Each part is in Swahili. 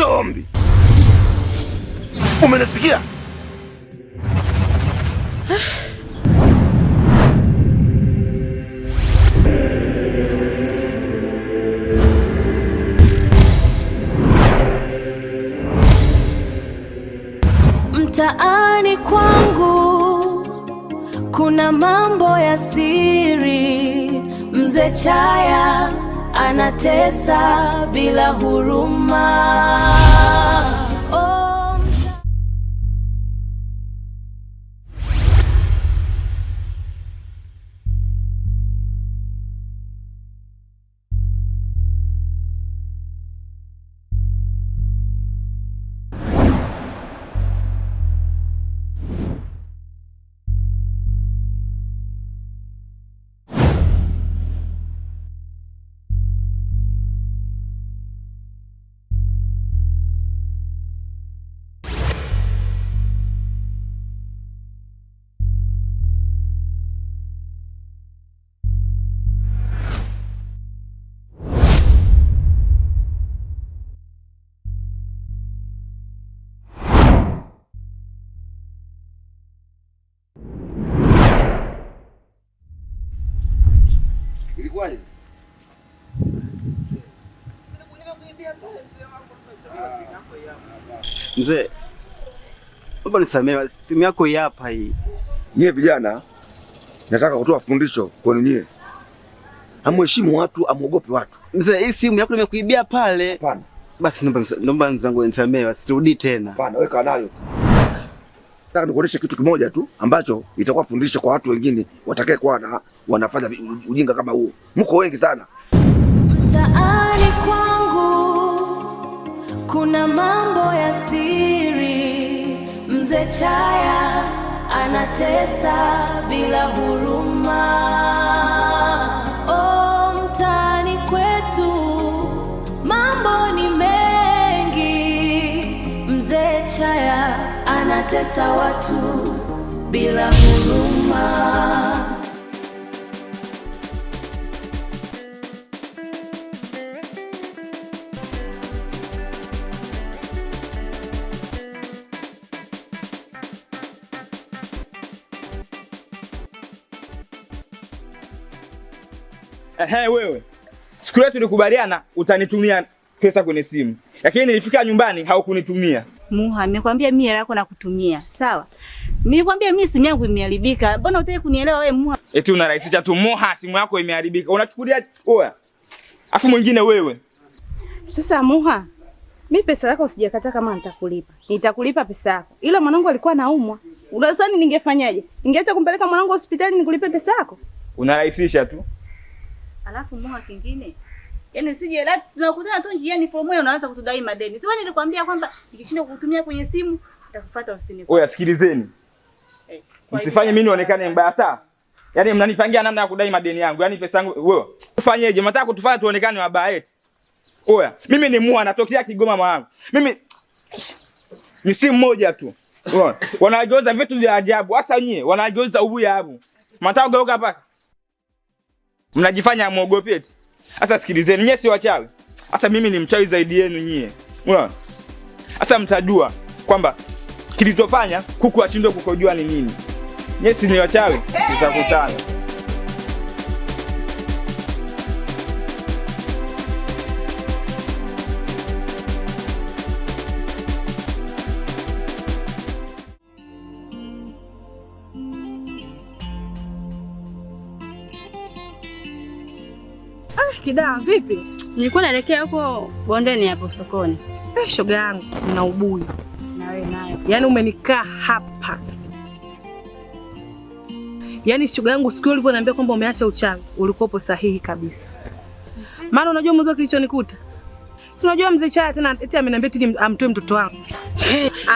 sio ombi. Umenisikia? Mtaani kwangu kuna mambo ya siri. Mzee Chaya anatesa bila huruma. Ilikuwaje? Mzee, baba nisamehe, simu yako hii hapa hii. Nyie vijana, nataka kutoa fundisho kwenu nyie. Amheshimu watu, amuogope watu. Mzee, hii simu yako nimekuibia pale. Hapana. Basi naomba mzangu nisamehe, wasirudi tena. Hapana, weka nayo tu. Nataka nikuoneshe kitu kimoja tu ambacho itakuwa fundisho kwa watu wengine watakaye kuwa wanafanya ujinga kama huo. Mko wengi sana. Mtaani kwangu kuna mambo ya siri. Mzee Chaya anatesa bila huruma. Oh, mtaani kwetu mambo ni mengi. Mzee Chaya anatesa watu bila huruma. Wewe. Siku ile tulikubaliana utanitumia pesa kwenye simu. Lakini nilifika nyumbani haukunitumia. Muha, nimekwambia mimi hela yako nakutumia. Sawa? Nilikwambia mimi simu yangu imeharibika. Mbona hutaki kunielewa wewe Muha? Eti unarahisisha tu Muha, simu yako imeharibika. Unachukulia oya. Afu mwingine wewe. Sasa Muha, mimi pesa yako usijakataa kama nitakulipa. Nitakulipa pesa yako. Ila mwanangu alikuwa anaumwa. Unadhani ningefanyaje? Ningeacha kumpeleka mwanangu hospitali nikulipe pesa yako? Unarahisisha tu. Alafu Muha kingine. Yaani sije la tunakutana tu njiani promo unaanza kutudai madeni. Sasa nilikwambia kwamba nikishinda kukutumia kwenye simu nitakufuata ofisini. Oya sikilizeni. Msifanye mimi nionekane mbaya sawa. Yaani mnanipangia namna ya kudai madeni yangu. Yaani pesa yangu wewe. Ufanyeje? Mnataka kutufanya tuonekane wabaya eti. Oya, mimi ni Muha natokea Kigoma mwanangu. Mimi ni simu moja tu. Unaona? Wanageuza vitu vya ajabu. Hata nyie wanageuza ubuya hapo. Mnataka kugeuka paka. Mnajifanya muogope eti. Sasa sikilizeni, nyie si wachawi. Sasa mimi ni mchawi zaidi yenu nyie. Unaona? Sasa mtajua kwamba kilichofanya kuku ashindwe kukojua ni nini. Nyie si ni wachawi, tutakutana. Kidaa vipi? Nilikuwa naelekea huko bondeni hapo sokoni. Shoga yangu, nina ubuyu. Na wewe nayo. Yaani umenikaa hapa. Yaani shoga yangu siku ile ulivyoniambia kwamba umeacha uchawi, ulikuwa sahihi kabisa. Maana unajua mwanzo kilichonikuta? Unajua Mzee Chaya tena eti ameniambia eti amtoe mtoto wangu.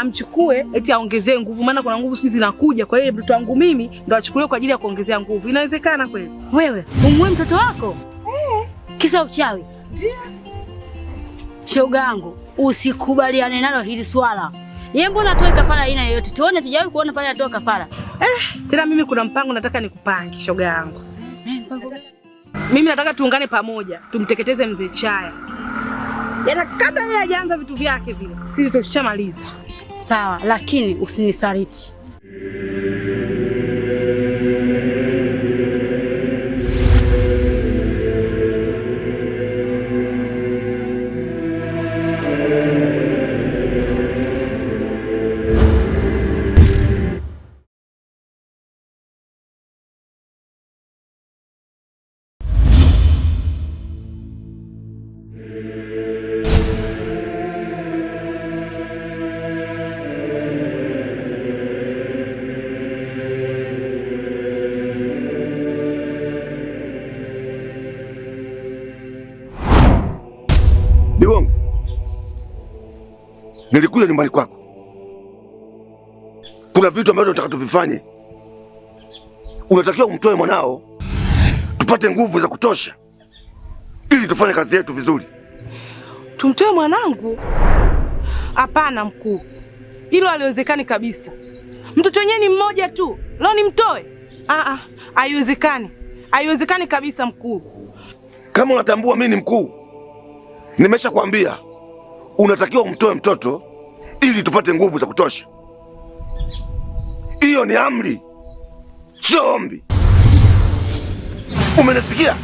Amchukue eti aongezee nguvu maana kuna nguvu siku zinakuja kwa hiyo mtoto wangu mimi ndo achukuliwe kwa ajili ya kuongezea nguvu. Inawezekana kweli? Wewe, umue mtoto wako? Kisa uchawi? Shoga yangu, usikubaliane nalo hili swala. Yeye mbona atoe kafara aina yoyote? Tuone tujawahi kuona pale atoe kafara. Tena mimi kuna mpango nataka nikupange shoga yangu. Mpango gani? Mimi nataka tuungane pamoja, tumteketeze Mzee Chaya. Yaani kabla yeye hajaanza vitu vyake vile, sisi tushamaliza. Sawa, lakini usinisaliti. Bibonge, nilikuja nyumbani kwako. Kuna vitu ambavyo nataka tuvifanye. Unatakiwa umtoe mwanao tupate nguvu za kutosha ili tufanye kazi yetu vizuri. Tumtoe mwanangu? Hapana mkuu, hilo haliwezekani kabisa. Mtoto wenyewe ni mmoja tu, leo nimtoe? Haiwezekani, haiwezekani kabisa mkuu. Kama unatambua mimi ni mkuu, nimeshakwambia unatakiwa umtoe mtoto ili tupate nguvu za kutosha. Hiyo ni amri, sio ombi. Umenisikia?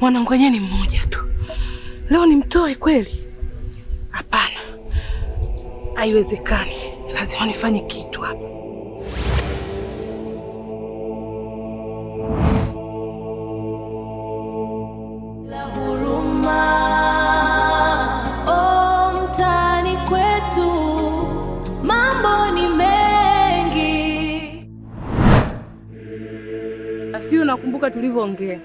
Mwanangu wenyewe ni mmoja tu, leo nimtoe kweli? Hapana, haiwezekani. Lazima nifanye kitu hapa. La huruma, mtaani kwetu mambo ni mengi. Nafikiri unakumbuka tulivyoongea.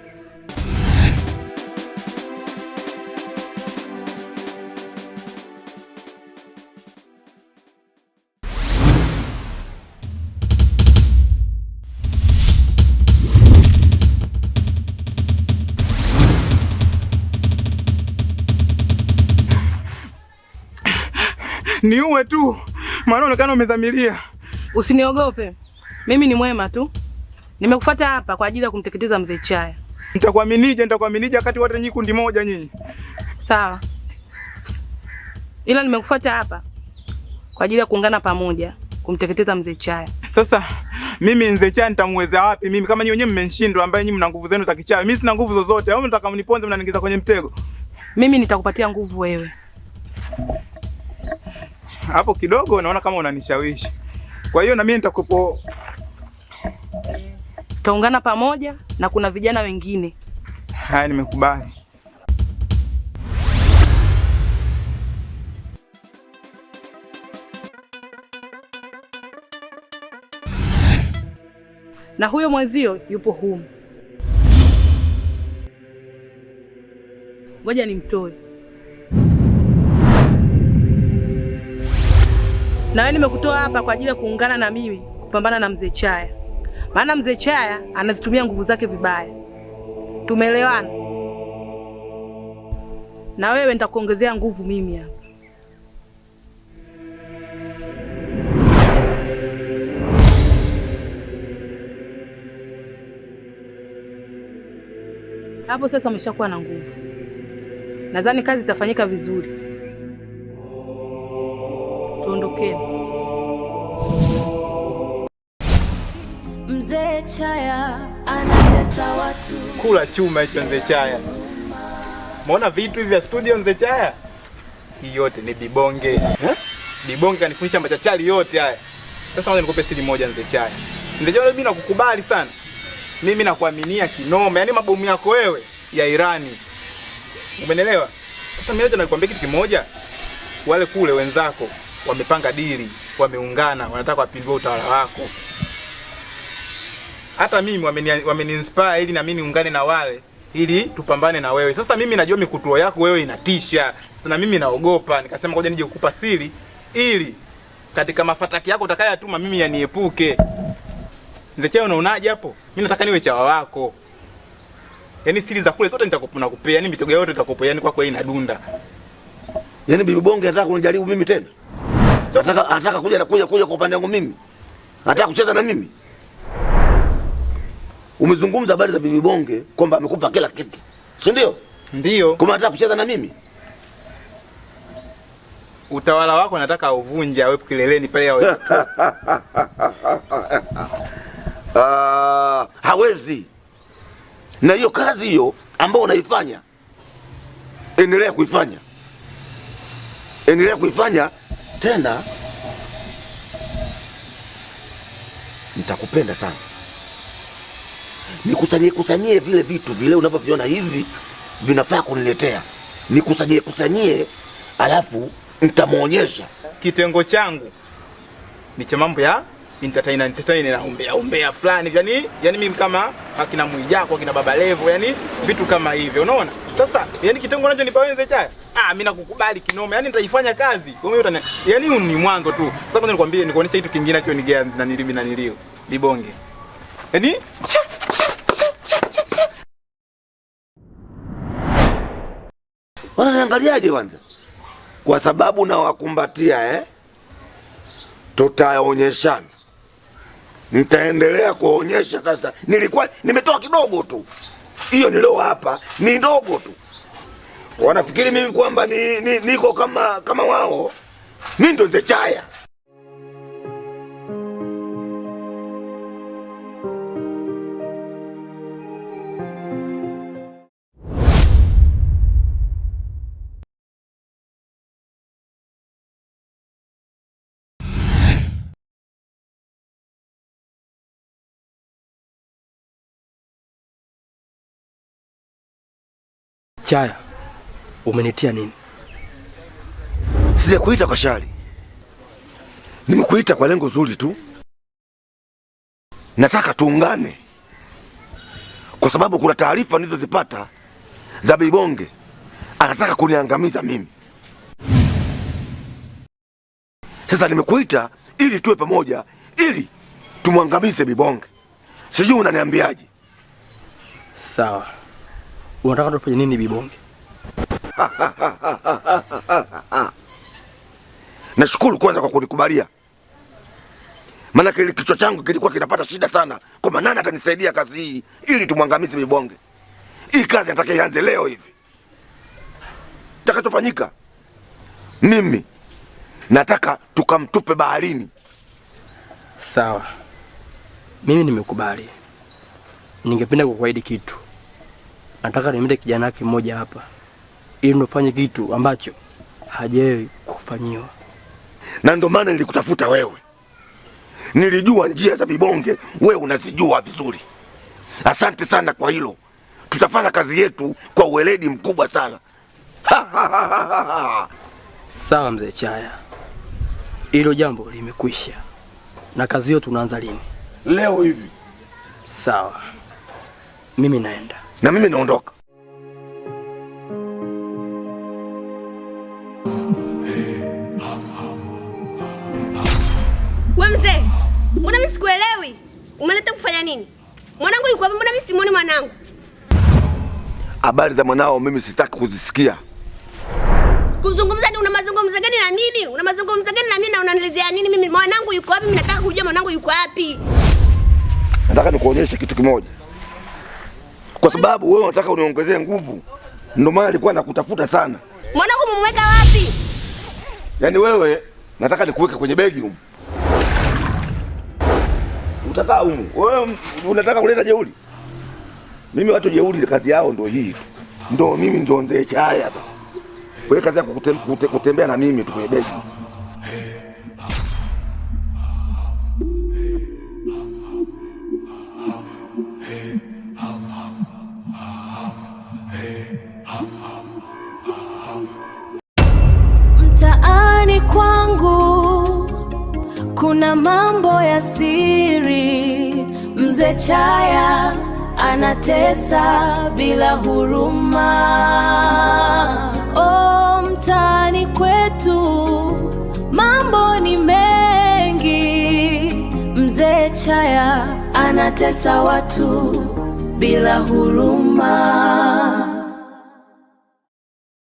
Niuwe tu, maana unaonekana umezamilia. Usiniogope, mimi ni mwema tu. Nimekufuata hapa kwa ajili ya kumteketeza mzee Chaya. Nitakuaminije wakati wote nyinyi kundi moja nyinyi? Sawa, ila nimekufuata hapa kwa ajili ya kuungana pamoja kumteketeza mzee Chaya. Sasa mimi mzee Chaya nitamweza wapi mimi kama nyinyi wenyewe mmeshindwa, ambaye nyinyi mna nguvu zenu za kichawi? Mimi sina nguvu zozote. Au mnataka mniponze, mnaniingiza kwenye mtego? Mimi nitakupatia nguvu wewe. Hapo kidogo naona kama unanishawishi. Kwa hiyo na mimi nitakupo, tutaungana pamoja na kuna vijana wengine. Haya, nimekubali. Na huyo mwenzio yupo humu. Ngoja nimtoe. Na wewe nimekutoa hapa kwa ajili ya kuungana na mimi kupambana na mzee Chaya. Maana mzee Chaya anazitumia nguvu zake vibaya. Tumeelewana? Na wewe nitakuongezea nguvu mimi hapa. Hapo sasa umeshakuwa na nguvu. Nadhani kazi itafanyika vizuri. Tuondokeni. Mzee Chaya anatesa watu. Kula chuma hicho mzee Chaya. Umeona vitu hivi vya studio mzee Chaya? Hii yote ni Bibonge. Bibonge kanifundisha machachari yote haya. Sasa ngoja nikupe siri moja mzee Chaya. Mzee Chaya, mimi nakukubali sana. Mimi nakuaminia kinoma. Yaani mabomu yako wewe ya Irani. Umeelewa? Sasa mimi leo nakwambia kitu kimoja. Wale kule wenzako wamepanga dili, wameungana, wanataka wapindue utawala wako. Hata mimi wameni-inspire ili na mimi niungane na wale ili tupambane na wewe. Sasa mimi najua mikutuo yako wewe inatisha. Sasa mimi naogopa, nikasema ngoja nije kukupa siri ili katika mafataki yako utakayatuma mimi yaniepuke. Mzee Chaya, unaonaje hapo? Mimi nataka niwe chawa wako. Yaani siri za kule zote nitakupea, yaani mitego yote nitakupea, yaani kwako inadunda. Yaani Bibi Bonge anataka kunijaribu mimi tena? Anataka kuja kwa upande wangu mimi? Anataka kucheza na mimi? umezungumza habari za Bibi Bonge kwamba amekupa kila kitu, si ndio? Ndio. Kama unataka kucheza na mimi, utawala wako nataka uvunje, awe kileleni pale awe. Hawezi. Na hiyo kazi hiyo ambayo unaifanya, endelea kuifanya. Endelea kuifanya tena. Nitakupenda sana. Nikusanyie vile vitu vile unavyoviona hivi vinafaa kuniletea. Nikusanyie alafu nitamuonyesha. Kitengo changu ni cha mambo ya entertainer na umbea fulani. Yani mimi kama akina Mwijako, akina Baba Levo, yani vitu kama hivyo. Unaona? Sasa yani kitengo nacho nipa wenze chaya. Mimi nakukubali kinoma. Yani nitaifanya kazi. Yani ni mwanzo tu. Sasa kwanza nikwambie, nikuonesha kitu kingine nacho nigea na nilio. Libonge. Yani wananiangaliaje kwanza? Kwa sababu na wakumbatia tutaonyeshana. Nitaendelea kuonyesha sasa. Nilikuwa nimetoa kidogo tu. Hiyo nilio hapa ni ndogo tu. Wanafikiri mimi kwamba niko kama wao. Mimi ndo Zechaya. Chaya, umenitia nini? Sijakuita kwa shari. Nimekuita kwa lengo zuri tu. Nataka tuungane. Kwa sababu kuna taarifa nilizozipata za Bibi Bonge anataka kuniangamiza mimi. Sasa nimekuita ili tuwe pamoja, ili tumwangamize Bibi Bonge. Sijui unaniambiaje? Sawa. Unataka tufanye nini Bibi Bonge? Nashukuru kwanza kwa kunikubalia. Maana kile kichwa changu kilikuwa kinapata shida sana. Kwa nani atanisaidia kazi hii ili tumwangamize Bibi Bonge. Hii kazi nataka ianze leo hivi. Takachofanyika, mimi nataka tukamtupe baharini. Sawa. Mimi nimekubali. Ningependa kukuahidi kitu. Nataka nimlete kijana wake mmoja hapa ili nifanye kitu ambacho hajawahi kufanyiwa. Na ndio maana nilikutafuta wewe. Nilijua njia za Bibi Bonge wewe unazijua vizuri. Asante sana kwa hilo. Tutafanya kazi yetu kwa uweledi mkubwa sana. Sawa mzee Chaya. Hilo jambo limekwisha. Na kazi hiyo tunaanza lini? Leo hivi. Sawa. Mimi naenda. Na mimi naondoka. Wewe mzee, mbona mimi sikuelewi? Umeleta kufanya nini? Mwanangu yuko wapi? Mbona mimi simuoni mwanangu? Habari za mwanao mimi sitaki kuzisikia. Kuzungumza ni una mazungumzo gani na nini? Una mazungumzo gani na mimi na unanilezea nini mimi? Mwanangu yuko wapi? Mimi nataka kujua mwanangu yuko wapi. Nataka nikuonyeshe kitu kimoja. Kwa sababu wewe unataka uniongezee nguvu. Ndio maana nilikuwa nakutafuta sana. Mwanangu mumweka wapi? Yaani wewe nataka nikuweke kwenye begi huko. Utakaa huko. Wewe unataka kuleta jeuri? Mimi watu jeuri kazi yao ndio hii. Ndio mimi ndio Mzee Chaya sasa. Wewe kazi yako kutembea na mimi tu kwenye begi. Mtaani kwangu kuna mambo ya siri. Mzee Chaya anatesa bila huruma. Oh, mtaani kwetu mambo ni mengi. Mzee Chaya anatesa watu bila huruma.